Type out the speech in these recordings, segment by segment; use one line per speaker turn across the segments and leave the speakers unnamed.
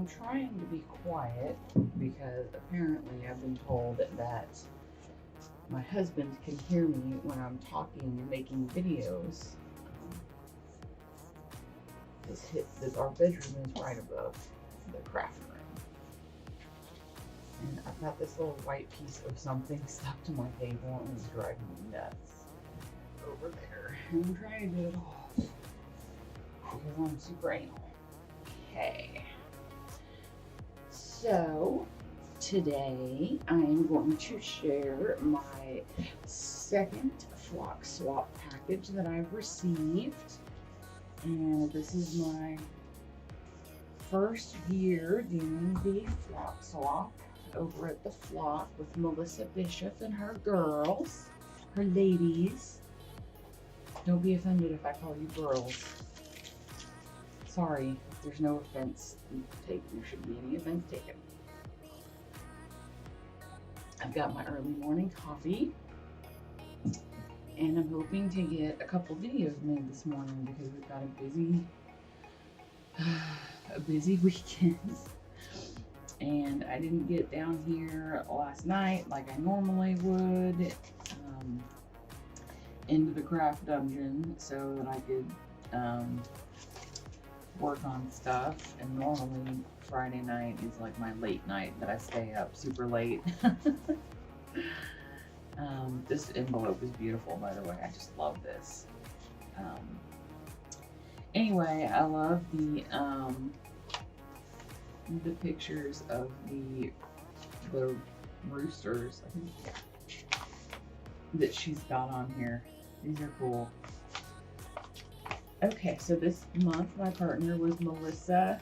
I'm trying to be quiet because apparently I've been told that my husband can hear me when I'm talking and making videos. Our bedroom is right above the craft room. And I've got this little white piece of something stuck to my table and it's driving me nuts over there. And I'm trying to get it off because I'm super anal. Okay. So today I am going to share my second flock swap package that I've received. And this is my first year doing the flock swap over at the flock with Melissa Bishop and her girls, her ladies. Don't be offended if I call you girls. Sorry, there's no offense taken. There shouldn't be any offense taken. I've got my early morning coffee, and I'm hoping to get a couple videos made this morning because we've got a busy weekend. And I didn't get down here last night like I normally would into the craft dungeon so that I could work on stuff. And normally Friday night is like my late night that I stay up super late. This envelope is beautiful, by the way. I just love this. Anyway, I love the pictures of the roosters, I think, that she's got on here. These are cool. Okay, so this month my partner was Melissa,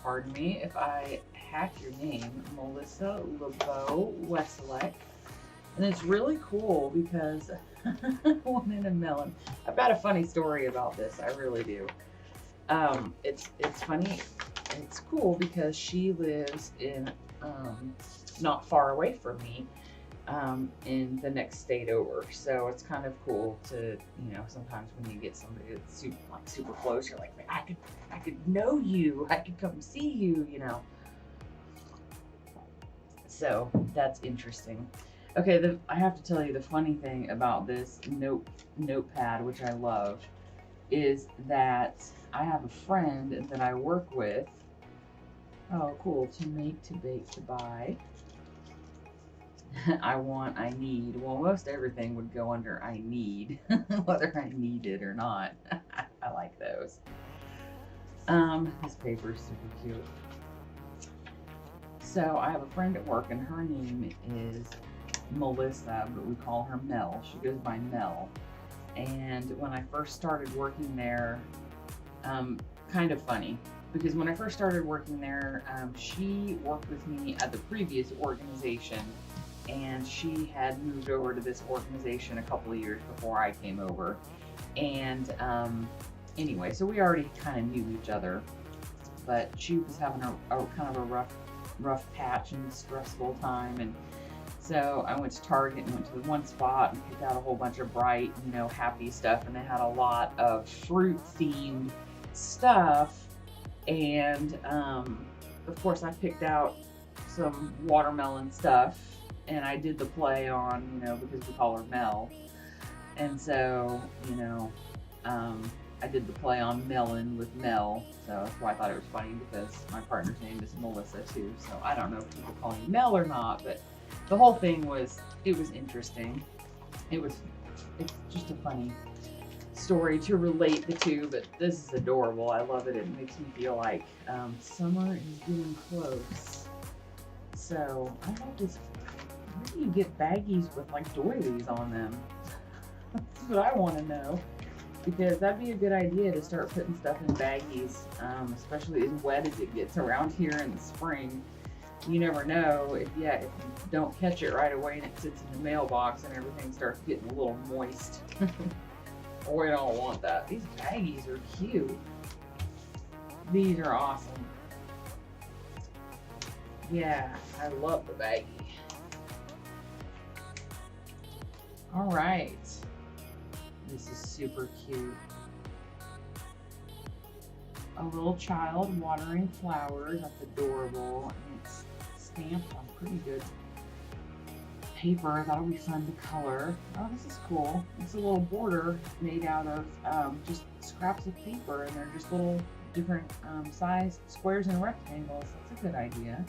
pardon me if I hack your name, Melissa LeBeau-Wesselek. And it's really cool because one in a melon. I've got a funny story about this, I really do. It's funny. It's cool because she lives in not far away from me, in the next state over. So it's kind of cool to, you know, sometimes when you get somebody that's super close, you're like, I could know you, I could come see you, you know. So that's interesting. Okay, I have to tell you the funny thing about this notepad, which I love, is that I have a friend that I work with. Oh, cool. To make, to bake, to buy. I want, I need. Well, most everything would go under I need, whether I need it or not. I like those. This paper is super cute. So I have a friend at work and her name is Melissa, but we call her Mel. She goes by Mel. And when I first started working there, kind of funny, because when I first started working there, she worked with me at the previous organization, and she had moved over to this organization a couple of years before I came over. And anyway, so we already kind of knew each other, but she was having a kind of a rough patch and stressful time. And so I went to Target and went to the one spot and picked out a whole bunch of bright, you know, happy stuff. And they had a lot of fruit themed stuff. And of course I picked out some watermelon stuff, and I did the play on, you know, because we call her Mel. And so, you know, I did the play on melon with Mel. So that's why I thought it was funny, because my partner's name is Melissa too. So I don't know if people call me Mel or not, but the whole thing was interesting. It's just a funny story to relate the two, but this is adorable. I love it. It makes me feel like summer is getting close. So I love this. Where do you get baggies with like doilies on them? That's what I want to know, because that'd be a good idea to start putting stuff in baggies, especially as wet as it gets around here in the spring. You never know if you don't catch it right away and it sits in the mailbox and everything starts getting a little moist. We don't want that. These baggies are cute. These are awesome. Yeah, I love the baggie. All right. This is super cute. a little child watering flowers. That's adorable. And it's stamped on pretty good paper. That'll be fun to color. Oh, this is cool. It's a little border made out of just scraps of paper, and they're just little different size squares and rectangles. That's a good idea.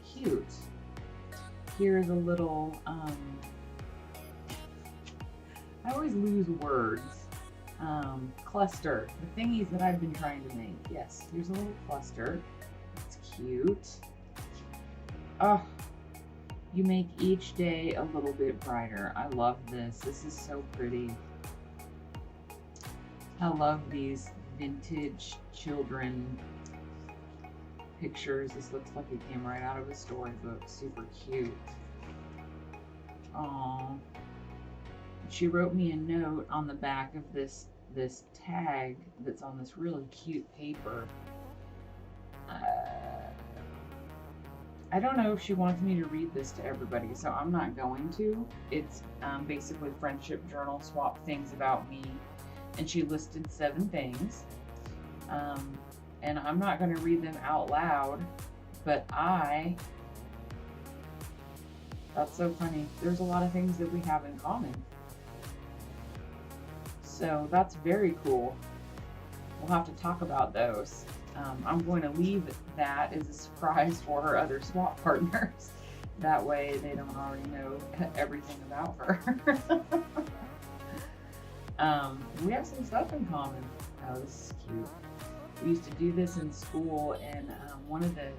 Cute. Here's a little, I always lose words. Cluster. The thingies that I've been trying to make. Yes, here's a little cluster. It's cute. Oh, you make each day a little bit brighter. I love this. This is so pretty. I love these vintage children pictures. This looks like it came right out of a storybook. Super cute. Aww. She wrote me a note on the back of this tag that's on this really cute paper. I don't know if she wants me to read this to everybody, so I'm not going to. It's basically friendship journal, swap things about me, and she listed 7 things. And I'm not going to read them out loud, but that's so funny. There's a lot of things that we have in common. So that's very cool. We'll have to talk about those. I'm going to leave that as a surprise for her other swap partners. That way they don't already know everything about her. We have some stuff in common. Oh, this is cute. We used to do this in school, and one of the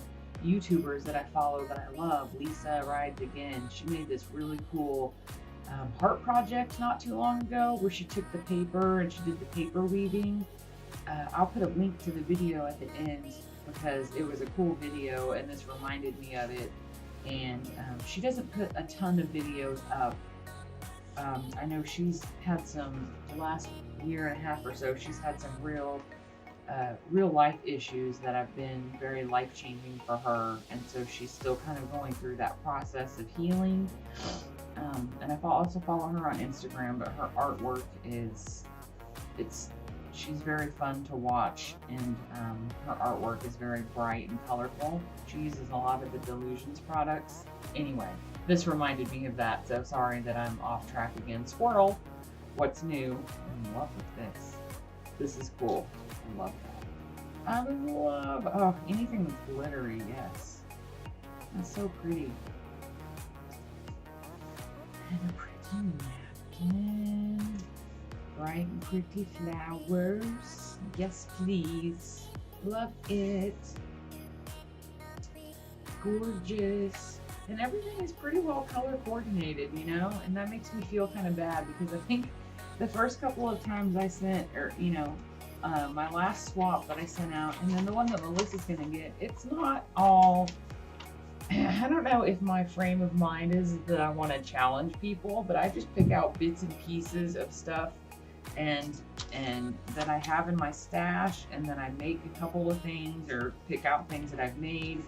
YouTubers that I follow that I love, Lisa Rides Again, she made this really cool heart project not too long ago where she took the paper and she did the paper weaving. I'll put a link to the video at the end because it was a cool video and this reminded me of it. And she doesn't put a ton of videos up. I know she's had some, the last year and a half or so, she's had some real life issues that have been very life-changing for her, and so she's still kind of going through that process of healing. And I also follow her on Instagram, but her artwork she's very fun to watch, and her artwork is very bright and colorful. She uses a lot of the Delusions products. Anyway, this reminded me of that, so sorry that I'm off track again. Squirrel, what's new? I'm in love with this. This is cool. I love that. I love, anything that's glittery, yes. That's so pretty. And a pretty napkin. Bright and pretty flowers. Yes, please. Love it. Gorgeous. And everything is pretty well color coordinated, you know? And that makes me feel kind of bad because I think the first couple of times I sent, my last swap that I sent out, and then the one that Melissa's gonna get, it's not all, I don't know if my frame of mind is that I want to challenge people, but I just pick out bits and pieces of stuff and that I have in my stash, and then I make a couple of things or pick out things that I've made,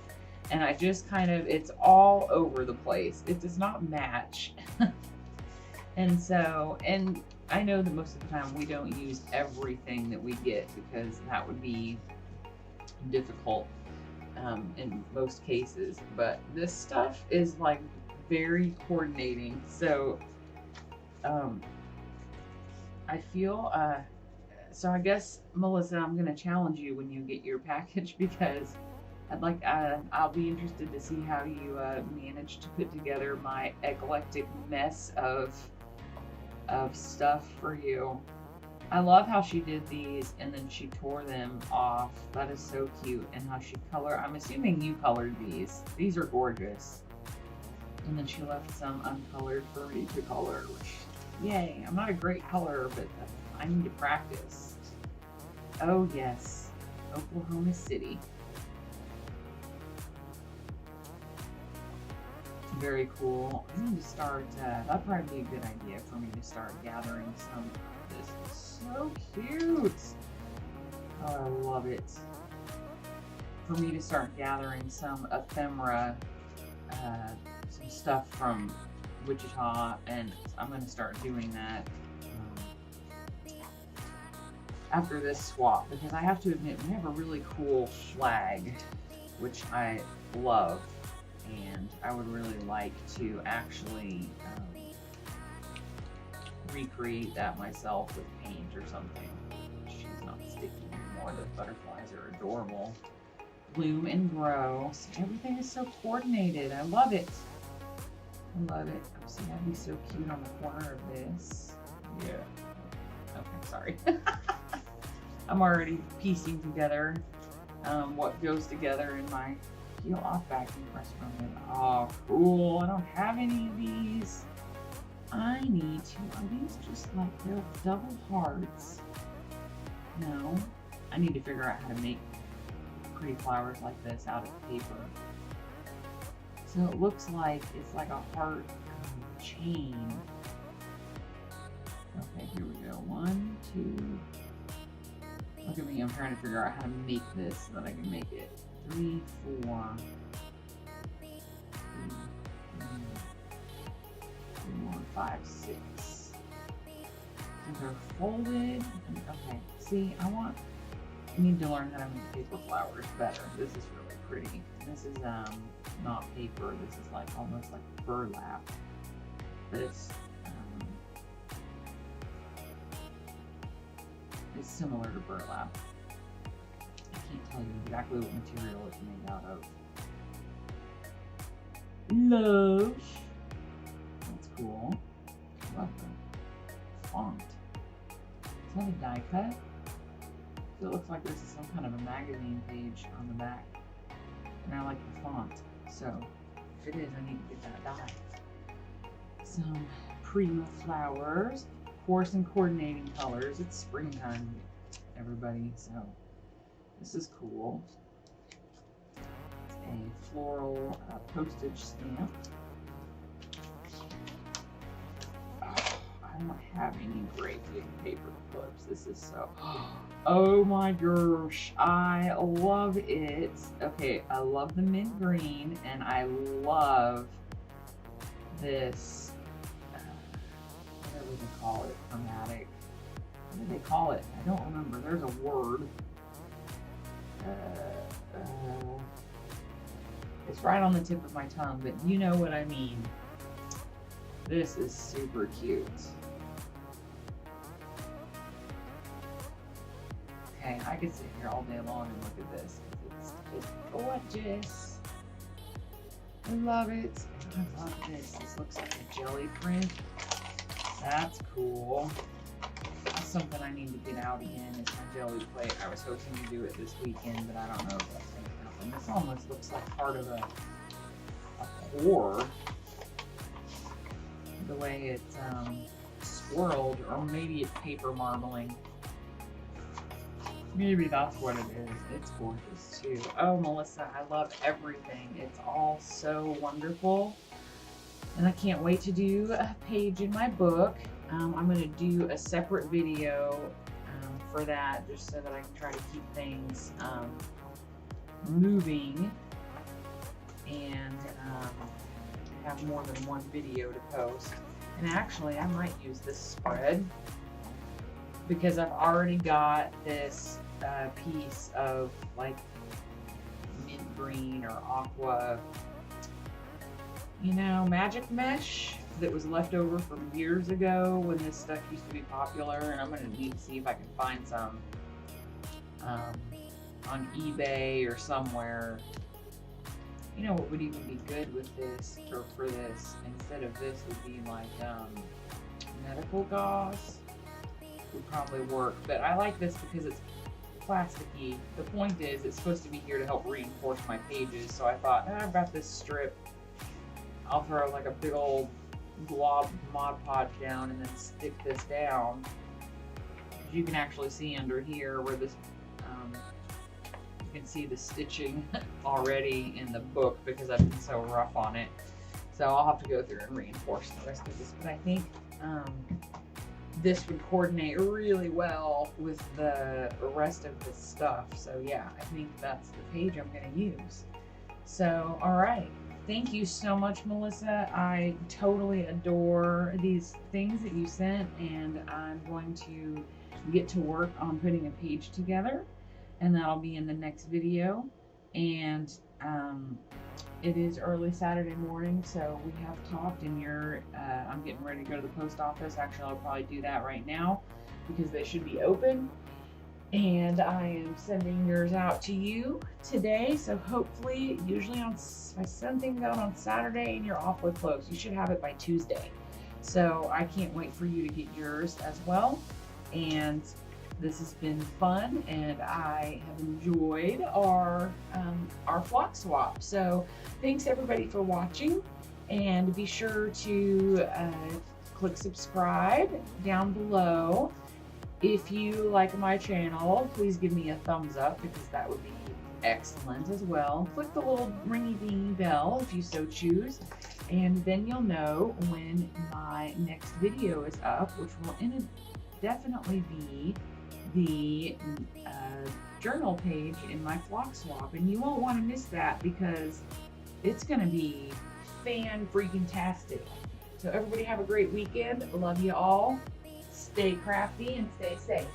and I just kind of, it's all over the place. It does not match. And so, and I know that most of the time we don't use everything that we get because that would be difficult in most cases, but this stuff is like very coordinating. So I feel so I guess, Melissa, I'm gonna challenge you when you get your package because I'll be interested to see how you manage to put together my eclectic mess of stuff for you. I love how she did these and then she tore them off. That is so cute. And how she I'm assuming you colored these. These are gorgeous. And then she left some uncolored for me to color, which, yay. I'm not a great colorer, but I need to practice. Oh yes, Oklahoma City. Very cool. I need to start, that'd probably be a good idea for me to start gathering some of this. It's so cute. Oh, I love it. For me to start gathering some ephemera, some stuff from Wichita, and I'm going to start doing that. after this swap, because I have to admit we have a really cool flag, which I love, and I would really like to actually recreate that myself with paint or something. She's not sticky anymore. The butterflies are adorable. Bloom and grow. See, everything is so coordinated. I love it. I love it. Oh, see, that'd be so cute on the corner of this. Yeah. Okay, sorry. I'm already piecing together what goes together in my peel off vacuum press from it. Oh, cool. I don't have any of these. I need to. Are these just like they're double hearts? No. I need to figure out how to make pretty flowers like this out of paper. So it looks like it's like a heart chain. Okay, here we go. 1, 2. Look at me. I'm trying to figure out how to make this so that I can make it. 3, 4. 5, 6. And they're folded. Okay. See, I need to learn how to make paper flowers better. This is really pretty. This is not paper. This is like almost like burlap. But it's similar to burlap. I can't tell you exactly what material it's made out of. Love. That's cool. I love the font. Is that a die cut? So it looks like this is some kind of a magazine page on the back. And I like the font. So if it is, I need to get that die. Some prima flowers. Of course, in coordinating colors. It's springtime, everybody. So this is cool. It's a floral postage stamp. I don't have any great big paper clips. This is so, oh my gosh, I love it. Okay, I love the mint green, and I love this, whatever they call it, chromatic. What do they call it? I don't remember. There's a word. It's right on the tip of my tongue, but you know what I mean. This is super cute. Okay, I could sit here all day long and look at this. It's just gorgeous. I love it. I love this. This looks like a jelly print. That's cool. That's something I need to get out again is my jelly plate. I was hoping to do it this weekend, but I don't know if that's going to happen. This almost looks like part of a core. The way it's swirled, or maybe it's paper marbling. Maybe that's what it is. It's gorgeous too. Oh, Melissa, I love everything. It's all so wonderful. And I can't wait to do a page in my book. I'm going to do a separate video for that, just so that I can try to keep things moving and have more than one video to post. And actually, I might use this spread because I've already got this piece of like mint green or aqua, you know, magic mesh that was left over from years ago when this stuff used to be popular, and I'm going to need to see if I can find some on eBay or somewhere. You know what would even be good with this, or for this, instead of this, would be like medical gauze would probably work. But I like this because it's plasticky. The point is, it's supposed to be here to help reinforce my pages, so I thought, I've got this strip. I'll throw like a big old glob Mod Podge down and then stick this down. You can actually see under here where this, you can see the stitching already in the book because I've been so rough on it. So I'll have to go through and reinforce the rest of this. But I think this would coordinate really well with the rest of this stuff. So yeah, I think that's the page I'm going to use. So, all right. Thank you so much, Melissa. I totally adore these things that you sent, and I'm going to get to work on putting a page together, and that'll be in the next video. And it is early Saturday morning, so we have talked, and I'm getting ready to go to the post office. Actually, I'll probably do that right now because they should be open. And I am sending yours out to you today. So hopefully, usually I send things out on Saturday and you're awfully close. You should have it by Tuesday. So I can't wait for you to get yours as well. And this has been fun, and I have enjoyed our flock swap. So thanks everybody for watching, and be sure to click subscribe down below. If you like my channel, please give me a thumbs up because that would be excellent as well. Click the little ringy dingy bell if you so choose, and then you'll know when my next video is up, which will definitely be the journal page in my flock swap, and you won't want to miss that because it's going to be fan-freaking-tastic. So everybody have a great weekend. Love you all. Stay crafty and stay safe.